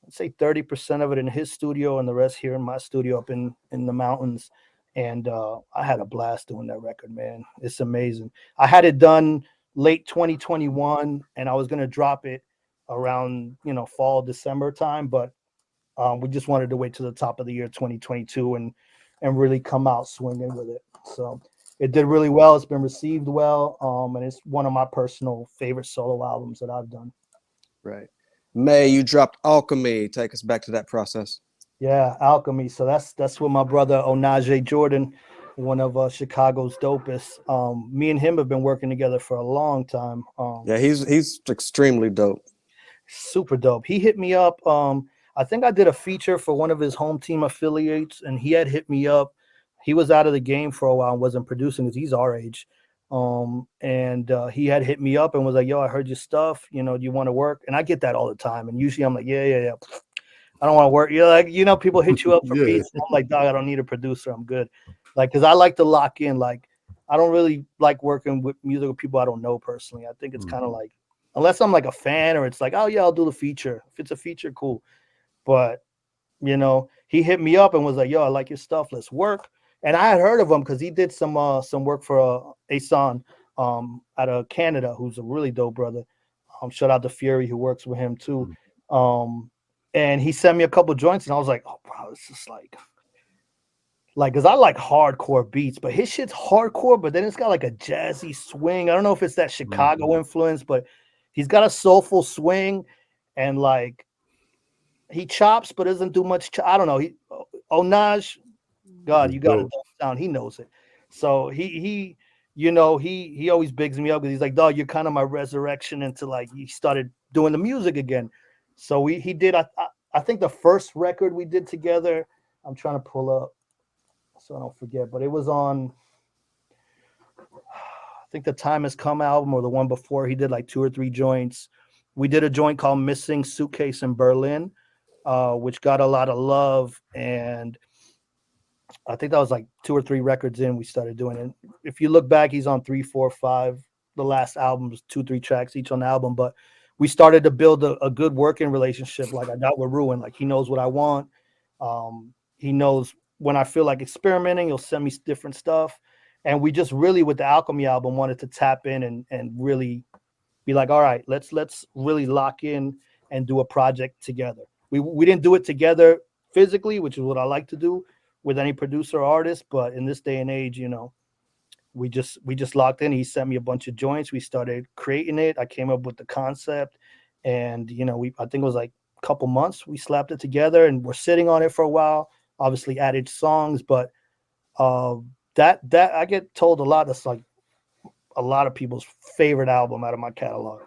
I'd say 30% of it in his studio and the rest here in my studio up in the mountains. And I had a blast doing that record, man. It's amazing. I had it done late 2021, and I was gonna drop it around fall December time, but we just wanted to wait to the top of the year 2022 and really come out swinging with it. So it did really well. It's been received well, and it's one of my personal favorite solo albums that I've done. Right. May, you dropped Alchemy. Take us back to that process. Yeah, Alchemy. So that's with my brother Onaje Jordan, one of Chicago's dopest. Me and him have been working together for a long time. Yeah, he's extremely dope. Super dope. He hit me up. I think I did a feature for one of his home team affiliates, and he had hit me up. He was out of the game for a while and wasn't producing because he's our age. And he had hit me up and was like, "Yo, I heard your stuff. Do you want to work?" And I get that all the time. And usually I'm like, "Yeah. I don't want to work." You're like, people hit you up for Yeah. beats. I'm like, "Dog, I don't need a producer. I'm good." Like, because I like to lock in. Like, I don't really like working with musical people I don't know personally. I think it's kind of like, unless I'm like a fan or it's like, "Oh yeah, I'll do the feature." If it's a feature, cool. But he hit me up and was like, "Yo, I like your stuff. Let's work." And I had heard of him because he did some work for Asan out of Canada, who's a really dope brother. Shout out to Fury, who works with him too. And he sent me a couple joints, and I was like, "Oh, wow, this is like, because I like hardcore beats, but his shit's hardcore, but then it's got like a jazzy swing. I don't know if it's that Chicago influence, but he's got a soulful swing, and like he chops, but doesn't do much. I don't know. Onaj, God, you got a dope sound. He knows it. So he always bigs me up because he's like, "Dog, you're kind of my resurrection into like he started doing the music again." So he did. I think the first record we did together. I'm trying to pull up so I don't forget, but it was on. I think the Time Has Come album or the one before. He did like 2 or 3 joints. We did a joint called Missing Suitcase in Berlin, which got a lot of love, and I think that was like 2 or 3 records in we started doing it. If you look back, he's on 3, 4, 5. The last albums, 2, 3 tracks each on the album. But we started to build a good working relationship. Like I got with Ruin. Like he knows what I want. He knows when I feel like experimenting, he'll send me different stuff. And we just really, with the Alchemy album, wanted to tap in and really be like, all right, let's really lock in and do a project together. We didn't do it together physically, which is what I like to do with any producer or artist, but in this day and age, we just locked in. He sent me a bunch of joints. We started creating it. I came up with the concept, and I think it was like a couple months. We slapped it together, and we're sitting on it for a while. Obviously, added songs, but that I get told a lot. That's like a lot of people's favorite album out of my catalog.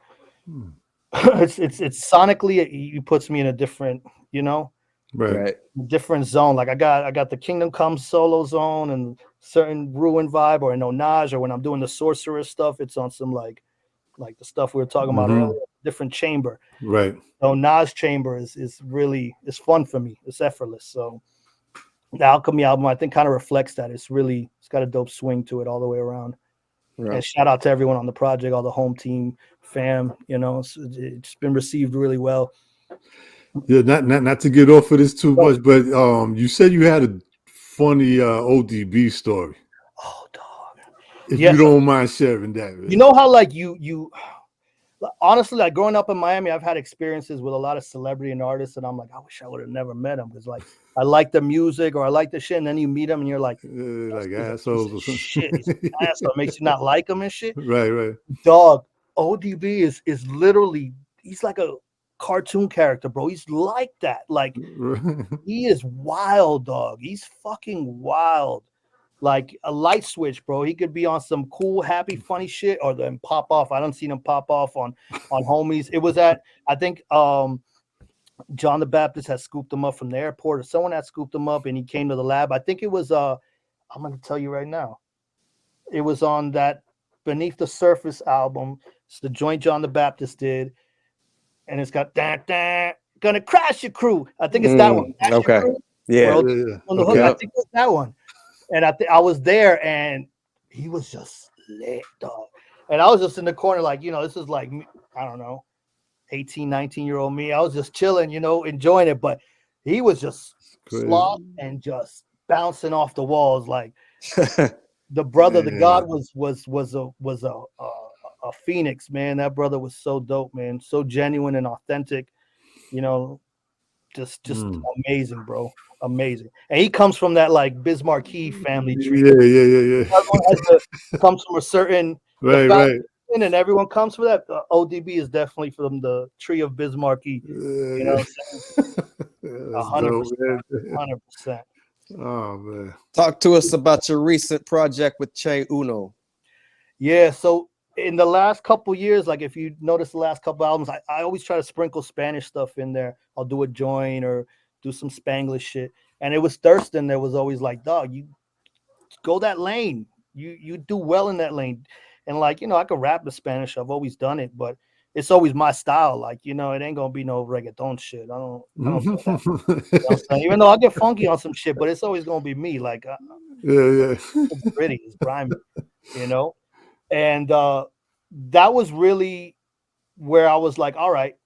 It's sonically it puts me in a different, Right. different zone. Like I got the Kingdom Come solo zone and certain Ruin vibe, or in Onaj, or when I'm doing the Sorcerer stuff, it's on some like the stuff we were talking about earlier, different chamber. Right. Onaj chamber is really fun for me. It's effortless. So the Alchemy album, I think, kind of reflects that. It's got a dope swing to it all the way around. Right. And shout out to everyone on the project, all the home team, fam. It's been received really well. Yeah, not to get off of this too much, but you said you had a funny ODB story. Oh, dog! If you don't mind sharing that, man. You know how like you honestly, like growing up in Miami, I've had experiences with a lot of celebrity and artists, and I'm like, I wish I would have never met them because like I like the music or I like the shit, and then you meet them and you're like assholes or something. Shit, he's an asshole. It makes you not like him and shit. Right. Dog, ODB is literally, he's like a cartoon character, bro. He's like that. Like he is wild, dog. He's fucking wild. Like a light switch, bro. He could be on some cool, happy, funny shit, or then pop off. I don't seen him pop off on homies. It was at, I think John the Baptist had scooped him up from the airport, or someone had scooped him up, and he came to the lab. I think it was I'm going to tell you right now. It was on that Beneath the Surface album. It's the joint John the Baptist did, and it's got gonna crash your crew. I think it's that one. Crash Your Okay. Crew, Yeah. World on the hook. I Yep. think it's that one. And I was there, and he was just lit, dog. And I was just in the corner, like, this is like, I don't know, 18, 19-year-old me. I was just chilling, enjoying it. But he was just sloth and just bouncing off the walls, like the brother. The God was a phoenix, man. That brother was so dope, man. So genuine and authentic, just amazing, bro. Amazing. And he comes from that like Bismarcky family tree. Yeah. Everyone comes from a certain Right. And everyone comes from that. ODB is definitely from the tree of Bismarcky. You know what I'm saying? 100%. Oh man. Talk to us about your recent project with Che Uno. Yeah, so in the last couple years, like if you notice the last couple albums, I always try to sprinkle Spanish stuff in there. I'll do a joint or do some Spanglish shit. And it was Thurston that was always like, dog, you go that lane. You do well in that lane. And like, I can rap the Spanish. I've always done it, but it's always my style. Like, it ain't gonna be no reggaeton shit. I don't do that. You know what I'm saying? Even though I get funky on some shit, but it's always gonna be me. Like, it's pretty, it's grimy, And that was really where I was like, all right,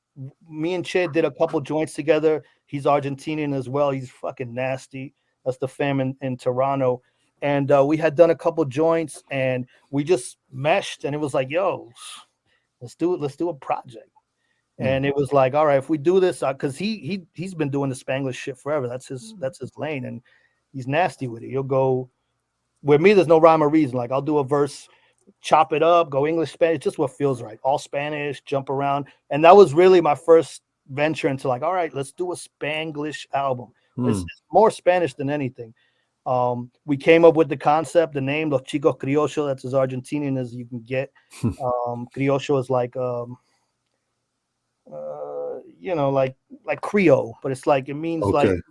me and Che did a couple joints together. He's Argentinian as well. He's fucking nasty. That's the fam in Toronto. And we had done a couple joints and we just meshed, and it was like, yo, let's do it. Let's do a project. And it was like, all right, if we do this, because he's been doing the Spanglish shit forever. That's his lane, and he's nasty with it. He'll go with me. There's no rhyme or reason. Like I'll do a verse, chop it up, go English, Spanish, just what feels right. All Spanish, jump around. And that was really my first venture into like, all right, let's do a Spanglish album. It's more Spanish than anything. We came up with the concept, the name, Los Chicos Criollo. That's as Argentinian as you can get. Criollo is like, like Creole, but it's like, it means it's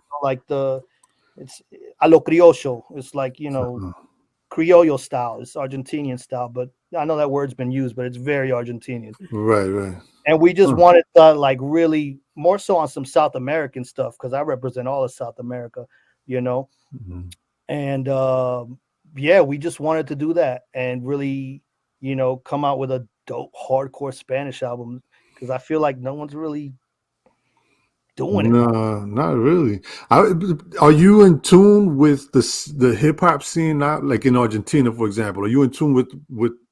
a lo criollo. It's like, Criollo style. It's Argentinian style, but I know that word's been used, but it's very Argentinian. Right. And we just wanted to like really more so on some South American stuff, because I represent all of South America, And we just wanted to do that and really, come out with a dope hardcore Spanish album, because I feel like no one's really doing it. No, not really. Are you in tune with the hip hop scene now? Like in Argentina, for example, are you in tune with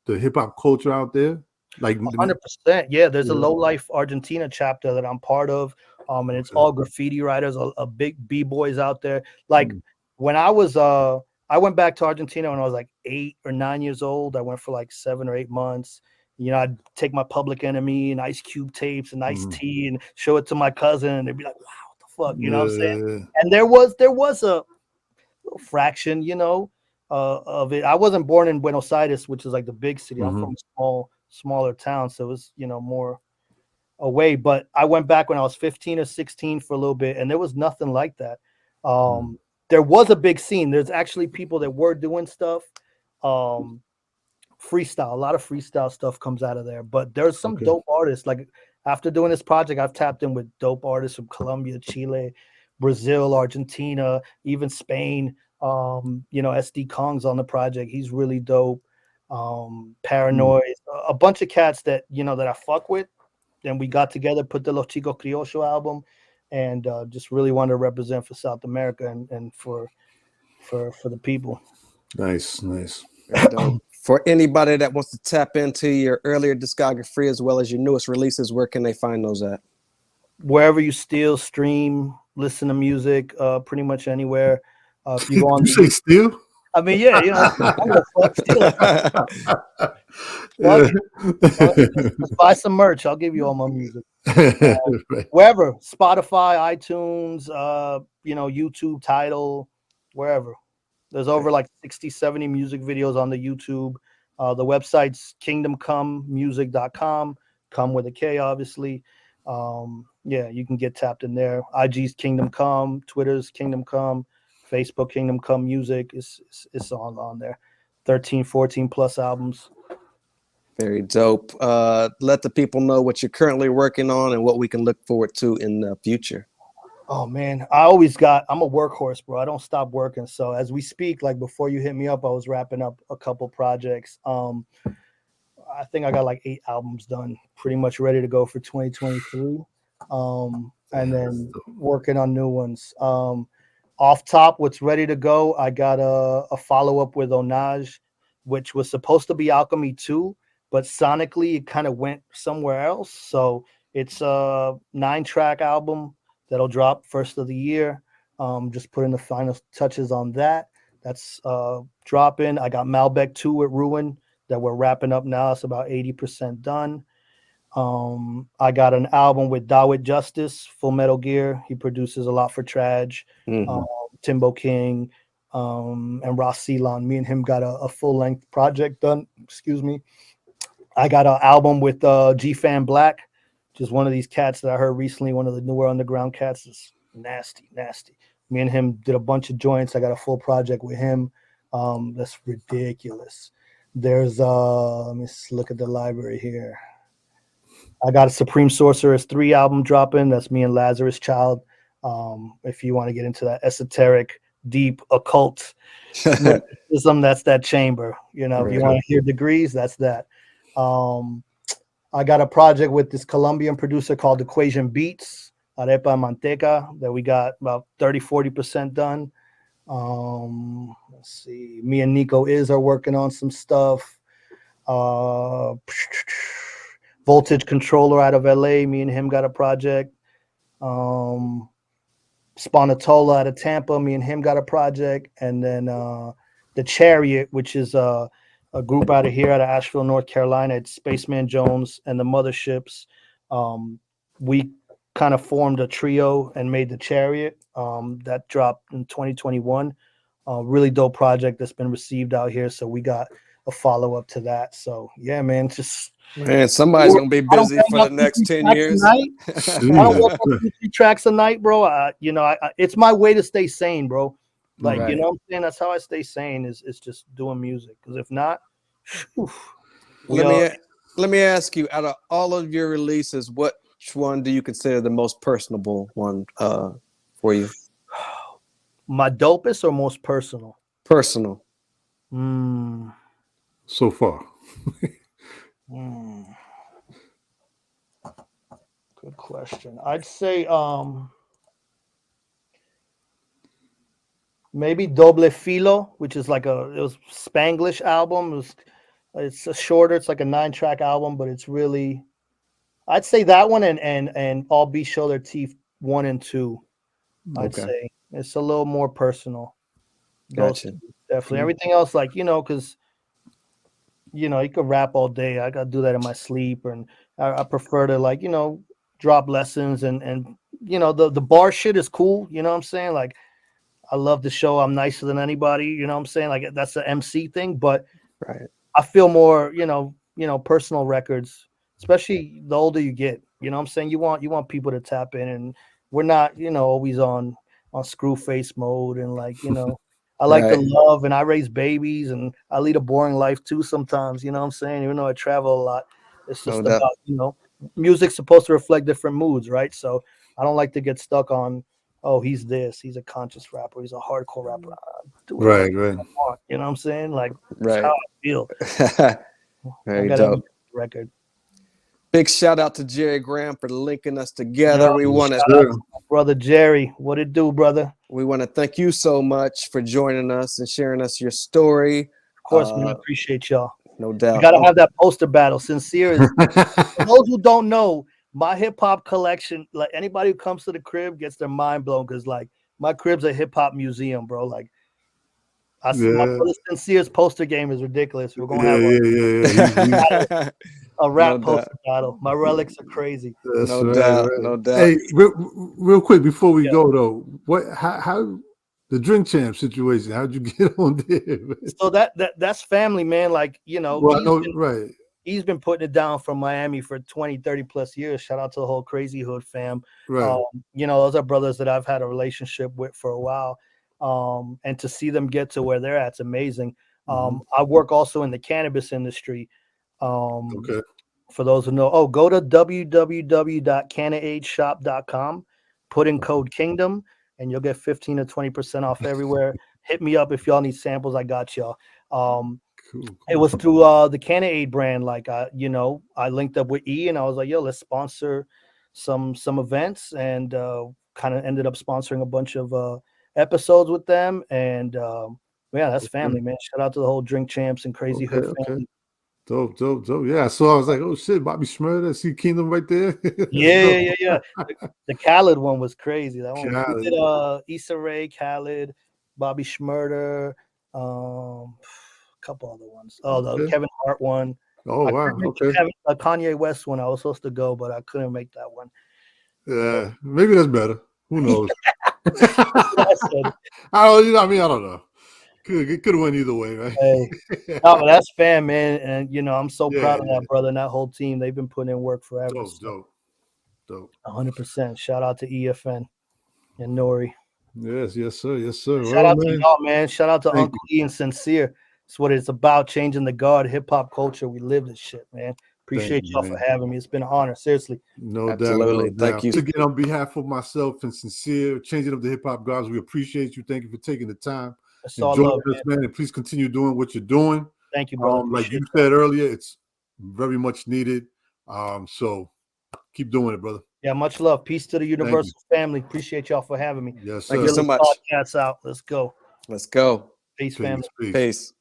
the hip hop culture out there? Like 100%. Yeah, there's a Low Life Argentina chapter that I'm part of, and it's all graffiti writers, a big b-boys out there. Like when I was I went back to Argentina when I was like 8 or 9 years old. I went for like 7 or 8 months. I'd take my Public Enemy and Ice Cube tapes and Ice T and show it to my cousin, and they'd be like, "Wow, what the fuck?" You know what I'm saying? And there was a little fraction, of it. I wasn't born in Buenos Aires, which is like the big city. I'm from a smaller town, so it was more away. But I went back when I was 15 or 16 for a little bit, and there was nothing like that. There was a big scene. There's actually people that were doing stuff. Freestyle, a lot of freestyle stuff comes out of there, but there's some dope artists. Like after doing this project, I've tapped in with dope artists from Colombia, Chile, Brazil, Argentina, even Spain. SD Kong's on the project. He's really dope. Paranoid, a bunch of cats that that I fuck with. Then we got together, put the Los Chicos Criollo album, and just really wanted to represent for South America and for the people. Nice. For anybody that wants to tap into your earlier discography as well as your newest releases, where can they find those at? Wherever you steal, stream, listen to music, pretty much anywhere. If you go on, you say steal? I mean, yeah, I'm gonna fuck steal. Just buy some merch. I'll give you all my music. Wherever, Spotify, iTunes, YouTube, Tidal, wherever. There's over like 60, 70 music videos on the YouTube. The website's kingdomcomemusic.com, come with a K, obviously. Yeah, you can get tapped in there. IG's Kingdom Come, Twitter's Kingdom Come, Facebook Kingdom Come Music. It's on there. 13, 14 plus albums. Very dope. Let the people know what you're currently working on and what we can look forward to in the future. Oh man, I'm a workhorse, bro. I don't stop working. So as we speak, like before you hit me up, I was wrapping up a couple projects. I think I got like 8 albums done, pretty much ready to go for 2023. And then working on new ones. Off top, what's ready to go, I got a follow-up with Onage, which was supposed to be Alchemy 2, but sonically it kind of went somewhere else. So it's a 9-track album that'll drop first of the year. Just putting the final touches on that. That's dropping. I got Malbec 2 with Ruin that we're wrapping up now. It's about 80% done. I got an album with Dawit Justice, Full Metal Gear. He produces a lot for Traj, Timbo King, and Ross Ceylon. Me and him got a full-length project done. Excuse me. I got an album with G-Fan Black, which is one of these cats that I heard recently, one of the newer underground cats. Is nasty. Me and him did a bunch of joints. I got a full project with him. That's ridiculous. There's let me look at the library here. I got a Supreme Sorceress 3 album dropping. That's me and Lazarus Child. If you want to get into that esoteric, deep, occult mysticism, that's that chamber. You know, if you want to hear degrees, that's that. I got a project with this Colombian producer called Equation Beats, Arepa Manteca, that we got about 30-40% done. Let's see. Me and Nico are working on some stuff. Voltage Controller out of LA. Me and him got a project. Sponatola out of Tampa. Me and him got a project. And then the Chariot, which is a group out of here, out of Asheville, North Carolina. It's Spaceman Jones and the Motherships. We kind of formed a trio and made the Chariot. That dropped in 2021. Really dope project that's been received out here. So we got a follow-up to that. So yeah, man, somebody's gonna be busy for the next 10 years. I don't work on 2-3 tracks a night, bro. It's my way to stay sane, bro. Like, you know what I'm saying? That's how I stay sane, is just doing music. Because if not, let me ask you, out of all of your releases, which one do you consider the most personable one for you? My dopest or most personal? Personal. So far. Good question. I'd say maybe Doble Filo, which is like it was Spanglish album. It's a shorter, it's like a 9-track album, but it's really, I'd say that one and All Be Show Their Teeth 1 and 2. I'd say it's a little more personal. Gotcha. Definitely. Everything else, like, because you could rap all day. I gotta do that in my sleep, and I prefer to, like, drop lessons and the bar shit is cool. You know what I'm saying? Like, I love to show I'm nicer than anybody. You know what I'm saying? Like, that's the MC thing, but I feel more, personal records, especially the older you get. You know what I'm saying? You want people to tap in, and we're not, always on screw face mode, and like, I like to love, and I raise babies, and I lead a boring life too sometimes. You know what I'm saying? Even though I travel a lot, it's just about, music's supposed to reflect different moods, right? So I don't like to get stuck on, oh, he's this, he's a conscious rapper, he's a hardcore rapper. Right. You know what I'm saying? Like, Right. that's how I feel. Very dope. Record. Big shout out to Jerry Graham for linking us together. Yo, we want to brother Jerry. What it do, brother? We want to thank you so much for joining us and sharing us your story. Of course, man. I appreciate y'all. No doubt. We gotta have that poster battle. Sincere is for those who don't know, my hip hop collection, like, anybody who comes to the crib gets their mind blown, because like my crib's a hip hop museum, bro. Like, my brother Sincere's poster game is ridiculous. We're gonna have a rap poster battle. My relics are crazy. No doubt. Hey, real quick before we go though, how the Drink Champ situation? How'd you get on there? Man? So that's family, man. Like, Well, he's been putting it down from Miami for 20, 30 plus years. Shout out to the whole Crazy Hood fam. Right. You know, those are brothers that I've had a relationship with for a while. And to see them get to where they're at, it's amazing. I work also in the cannabis industry. Okay. For those who know, go to www.cannaageshop.com, put in code Kingdom, and you'll get 15 to 20% off everywhere. Hit me up if y'all need samples. I got y'all. Cool. It was through the CannaAid brand. Like, you know, I linked up with E, and I was like, yo, let's sponsor some events, and kind of ended up sponsoring a bunch of episodes with them. And yeah, that's family, man. Shout out to the whole Drink Champs and Crazy Hood family. Dope. Yeah, so I was like, oh shit, Bobby Schmurda, see Kingdom right there. Yeah. The Khaled one was crazy. That one Khaled. we did Issa Rae, Khaled, Bobby Schmurder, a couple other ones. Oh, the Kevin Hart one. Oh wow, okay. A Kanye West one. I was supposed to go, but I couldn't make that one. Yeah, maybe that's better. Who knows? I don't know. It could have went either way, right? Hey, no, but that's fam, man, and you know I'm so proud of that brother and that whole team. They've been putting in work forever. Dope. 100%. Shout out to EFN and Nori. Yes, sir. Shout out to y'all, man. Shout out to Uncle E and Sincere. It's what it's about, changing the guard, hip hop culture. We live this shit, man. Appreciate y'all for having me. It's been an honor, seriously. No Absolutely. doubt. Thank you. Again, on behalf of myself and Sincere, changing up the hip hop guards, we appreciate you. Thank you for taking the time. Enjoy this, man, and please continue doing what you're doing. Thank you, brother. Like you said earlier, it's very much needed. So keep doing it, brother. Yeah, much love. Peace to the Universal family. Appreciate y'all for having me. Yes, sir. Thank you so much. Podcasts out. Let's go. Let's go. Peace, family. Peace.